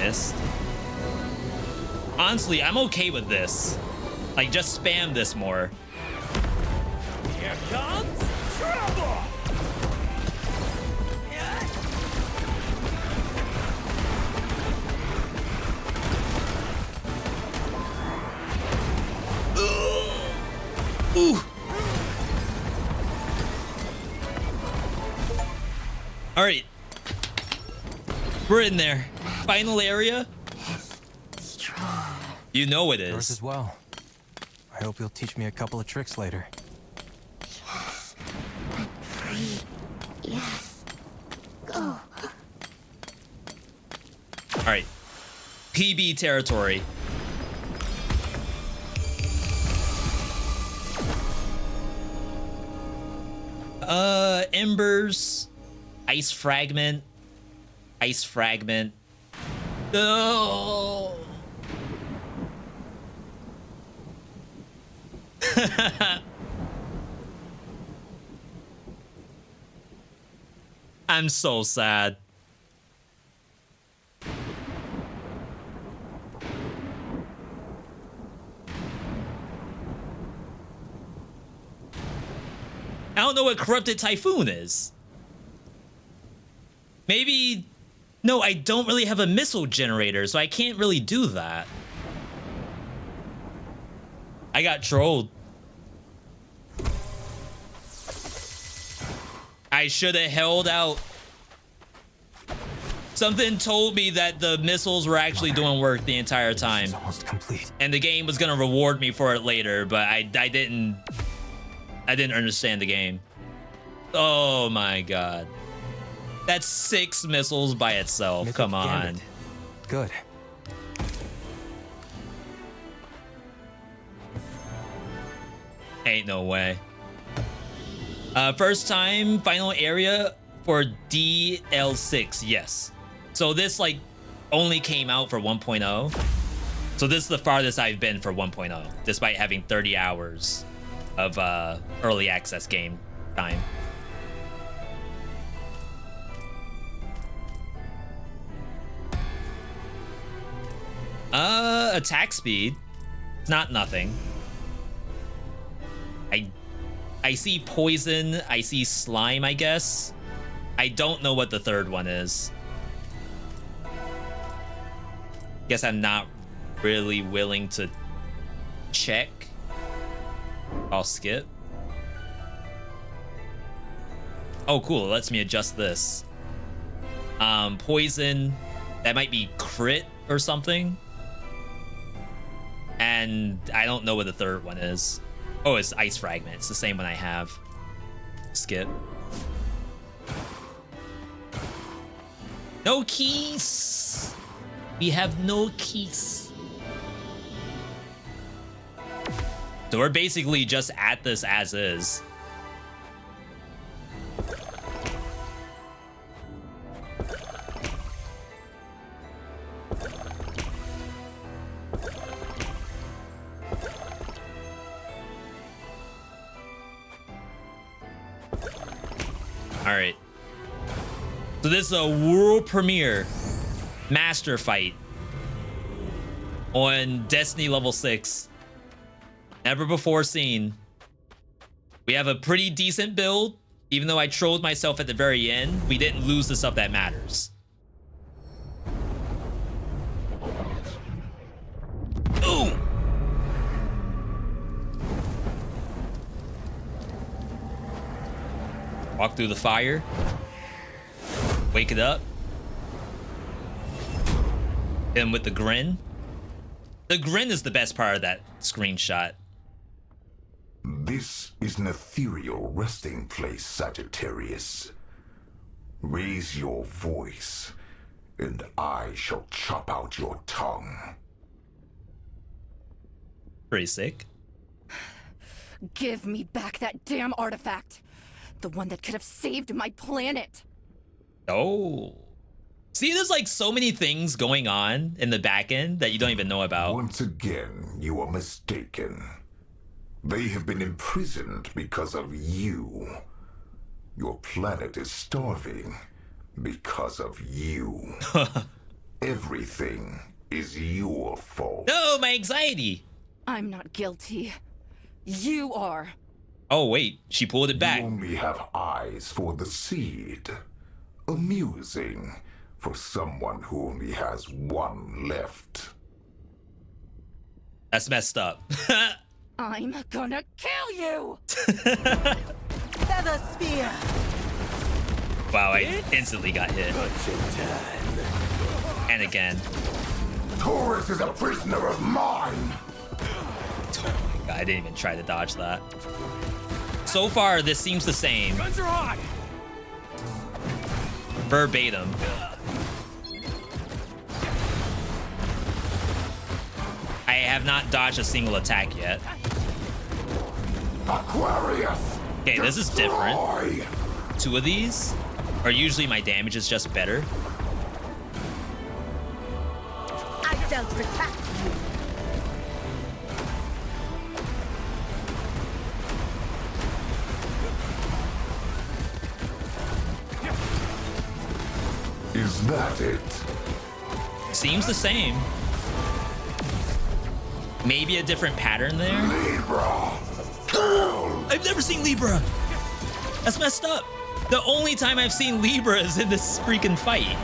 missed. Honestly, I'm okay with this. Like, just spam this more. Here comes trouble! Ooh. All right. We're in there. Final area. You know it Yours is. as well. I hope you'll teach me a couple of tricks later. Yes. I'm free. Yes. Go. All right. PB territory. Embers, ice fragment, ice fragment. No. I'm so sad. I don't know what Corrupted Typhoon is. Maybe... No, I don't really have a missile generator, so I can't really do that. I got trolled. I should have held out. Something told me that the missiles were actually doing work the entire time. It's almost complete. And the game was gonna reward me for it later, but I didn't understand the game. Oh my god. That's 6 missiles by itself. Mythic Come on. Gambit. Good. Ain't no way. First time final area for DL6. Yes. So this like only came out for 1.0. So this is the farthest I've been for 1.0, despite having 30 hours of early access game time. Attack speed. It's not nothing. I see poison, I see slime, I guess. I don't know what the third one is. Guess I'm not really willing to check. I'll skip. Oh, cool. It lets me adjust this. Poison. That might be crit or something. And I don't know what the third one is. Oh, it's ice fragment. It's the same one I have. Skip. No keys. We have no keys. So we're basically just at this as is. All right. So this is a world premiere master fight on Destiny level 6. Never before seen. We have a pretty decent build. Even though I trolled myself at the very end, we didn't lose the stuff that matters. Ooh! Walk through the fire. Wake it up. Hit him with the grin. The grin is the best part of that screenshot. This is an ethereal resting place, Sagittarius. Raise your voice, and I shall chop out your tongue. Pretty sick. Give me back that damn artifact. The one that could have saved my planet. Oh. See, there's like so many things going on in the back end that you don't even know about. Once again, you are mistaken. They have been imprisoned because of you. Your planet is starving because of you. Everything is your fault. No, my anxiety. I'm not guilty. You are. Oh, wait. She pulled it back. You only have eyes for the seed. Amusing for someone who only has one left. That's messed up. I'm gonna kill you! Feather spear! Wow, I instantly got hit. And again. Taurus is a prisoner of mine! Oh my god, I didn't even try to dodge that. So far, this seems the same. Guns are hot. Verbatim. I have not dodged a single attack yet. Aquarius! Okay, this is different. Destroy! 2 of these are usually my damage is just better. I shall protect you. Is that it? Seems the same. Maybe a different pattern there. Libra! Kill! I've never seen Libra. That's messed up. The only time I've seen Libra is in this freaking fight.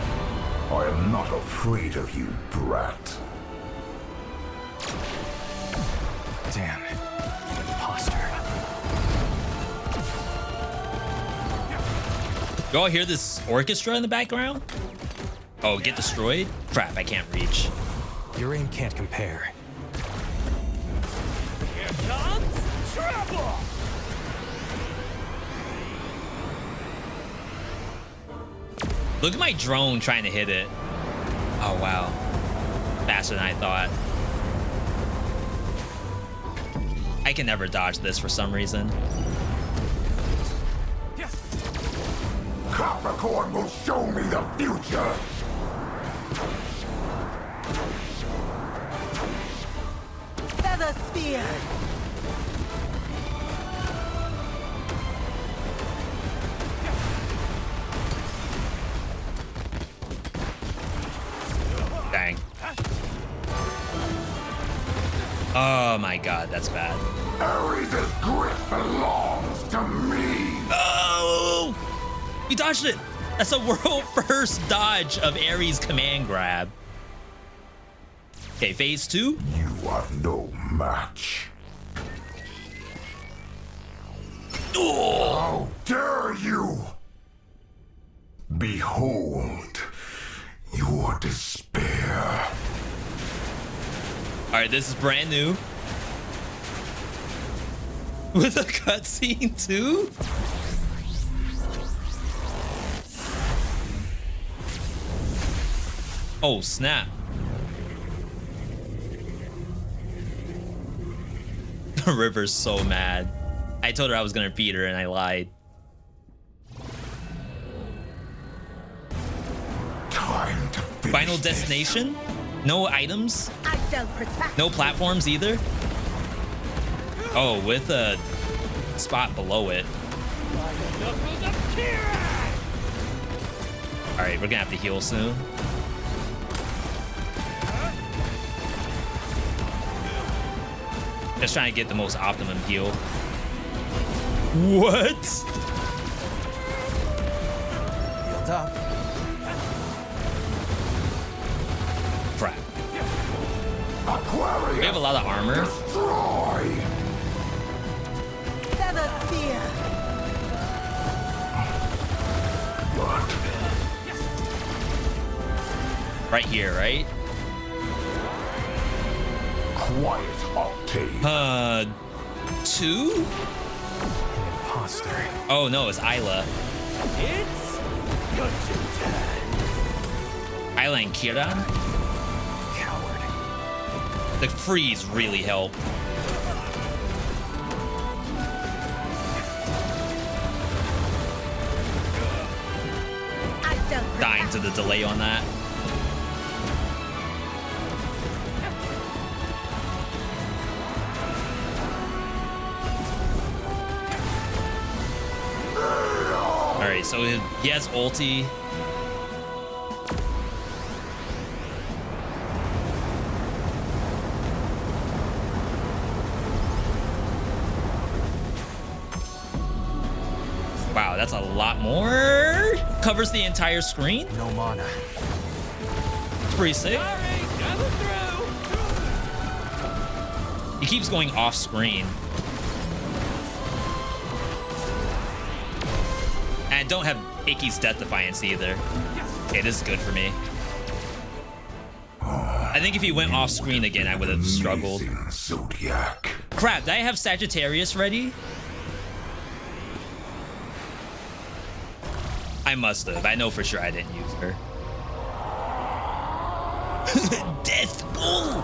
I am not afraid of you, brat. Damn. Imposter. You all hear this orchestra in the background? Oh, get destroyed? Crap, I can't reach. Your aim can't compare. Here comes trouble. Look at my drone trying to hit it. Oh, wow. Faster than I thought. I can never dodge this for some reason. Capricorn will show me the future! Feather spear! Dang. Oh my god, that's bad. Ares' grip belongs to me! Oh! We dodged it! That's a world first dodge of Ares command grab. Okay, phase 2. You are no match. Oh! How dare you! Behold your despair. Alright, this is brand new. With a cutscene too? Oh, snap. River's so mad. I told her I was gonna beat her and I lied. Time to finish Final this. destination? No items? I shall protect. No platforms either? Oh, with a spot below it. Alright, we're gonna have to heal soon. Just trying to get the most optimum heal. What? Healed up. Crap. Aquarius! We have a lot of armor. Destroy! Feather spear! What? Right here, right? Quiet, Octave. 2? An imposter. Oh no, it's Isla. It's dungeon time. Isla and Kiran? Coward. The freeze really helped. I shall protect. Dying to the delay on that. Alright, so he has ulti. Wow, that's a lot more. Covers the entire screen. No mana. It's pretty sick. He keeps going off screen. And don't have Icky's Death Defiance either. Okay, this is good for me. I think if he went off screen again, I would have struggled. Zodiac. Crap, did I have Sagittarius ready? I must have. I know for sure I didn't use her. Death Bull!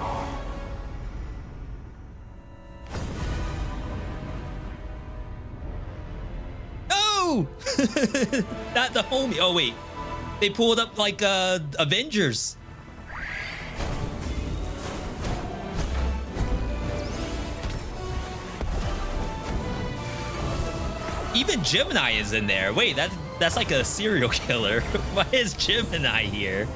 No! Not the homie. Oh, wait. They pulled up like Avengers. Even Gemini is in there. Wait, that's like a serial killer. Why is Gemini here?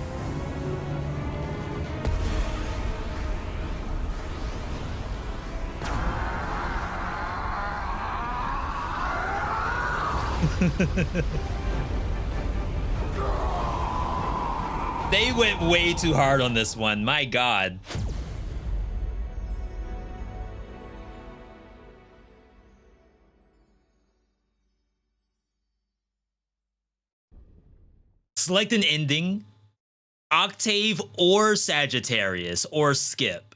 They went way too hard on this one. My God. Select an ending, Octave or Sagittarius, or skip.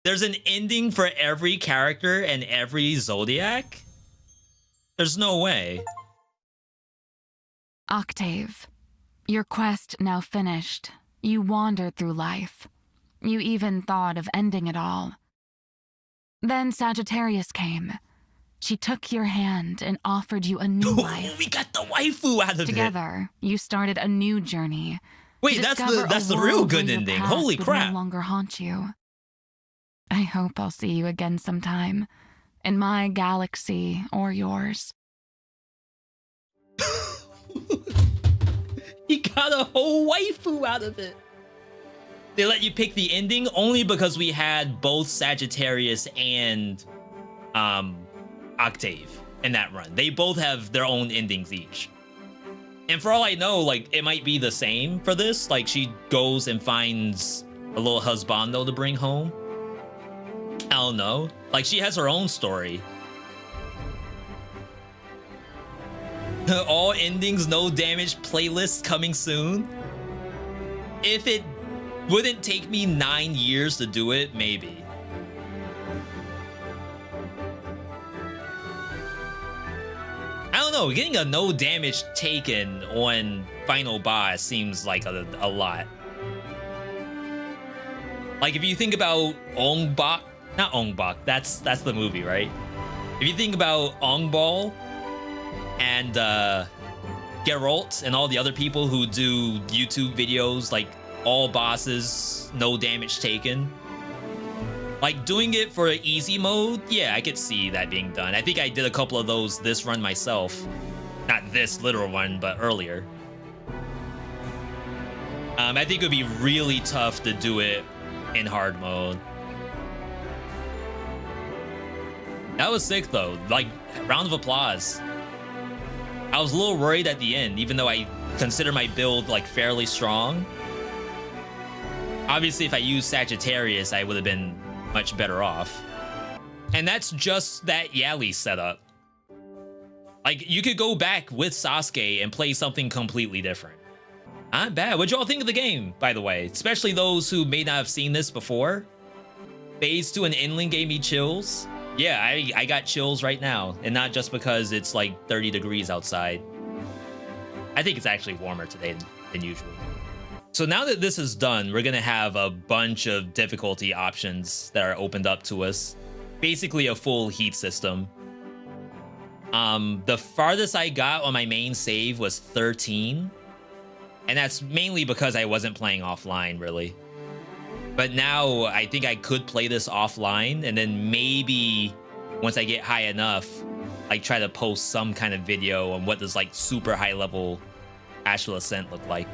There's an ending for every character and every Zodiac? There's no way. Octave, your quest now finished. You wandered through life. You even thought of ending it all. Then Sagittarius came. She took your hand and offered you a new life. We got the waifu out of it. Together, you started a new journey. Wait, that's the real good ending. Holy crap. No longer haunt you. I hope I'll see you again sometime. In my galaxy or yours. He got a whole waifu out of it. They let you pick the ending only because we had both Sagittarius and Octave in that run. They both have their own endings each. And for all I know, like, it might be the same for this. Like, she goes and finds a little husbando to bring home. I don't know. Like, she has her own story. All endings, no damage playlist coming soon. If it wouldn't take me 9 years to do it, maybe. I don't know, getting a no damage taken on final boss seems like a lot. Like, if you think about Ongbak, not Ongbak, that's the movie, right? If you think about Ongbal and Geralt and all the other people who do YouTube videos, like all bosses, no damage taken. Like, doing it for easy mode, yeah, I could see that being done. I think I did a couple of those this run myself. Not this literal one, but earlier. I think it would be really tough to do it in hard mode. That was sick though, like, round of applause. I was a little worried at the end, even though I consider my build like fairly strong. Obviously, if I used Sagittarius, I would have been much better off. And that's just that Yali setup. Like, you could go back with Sasuke and play something completely different. Not bad. What'd y'all think of the game, by the way? Especially those who may not have seen this before. Phase 2 and Inland gave me chills. Yeah, I got chills right now. And not just because it's like 30 degrees outside. I think it's actually warmer today than usual. So now that this is done, we're gonna have a bunch of difficulty options that are opened up to us. Basically a full heat system. The farthest I got on my main save was 13. And that's mainly because I wasn't playing offline, really. But now I think I could play this offline, and then maybe once I get high enough, like try to post some kind of video on what does like super high level Astral Ascent look like.